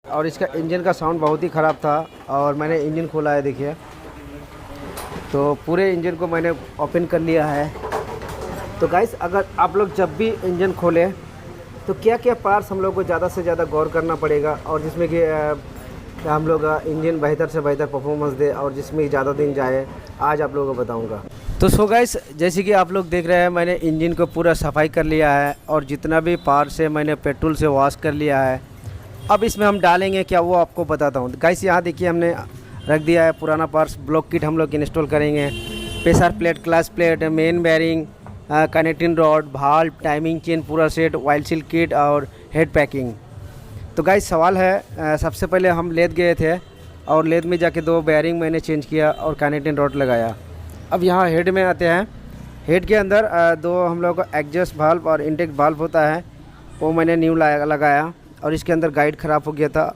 और इसका इंजन का साउंड बहुत ही ख़राब था और मैंने इंजन खोला है, देखिए। तो पूरे इंजन को मैंने ओपन कर लिया है। तो गाइस, अगर आप लोग जब भी इंजन खोलें तो क्या क्या पार्ट्स हम लोग को ज़्यादा से ज़्यादा गौर करना पड़ेगा, और जिसमें कि हम लोग इंजन बेहतर से बेहतर परफॉर्मेंस दे और जिसमें ज़्यादा दिन जाए, आज आप लोगों को बताऊंगा। तो सो गाइस, जैसे कि आप लोग देख रहे हैं, मैंने इंजन को पूरा सफाई कर लिया है और जितना भी पार्ट्स है मैंने पेट्रोल से वॉश कर लिया है। अब इसमें हम डालेंगे क्या, वो आपको बताता हूँ। गाइस, यहाँ देखिए हमने रख दिया है पुराना पार्ट्स। ब्लॉक किट हम लोग इंस्टॉल करेंगे। Pressure plate, clutch plate, main bearing, connecting rod, valve, timing chain, पूरा सेट, ऑयल सील किट और हेड पैकिंग। तो गाइस, सवाल है, सबसे पहले हम लेद गए थे और लेद में जाके 2 बेयरिंग मैंने चेंज किया और कनेक्टिंग रॉड लगाया। अब यहाँ हेड में आते हैं। हेड के अंदर 2 हम लोग का एग्जॉस्ट भाल्व और इंटेक भाल्व होता है, वो मैंने न्यू लगाया। और इसके अंदर गाइड ख़राब हो गया था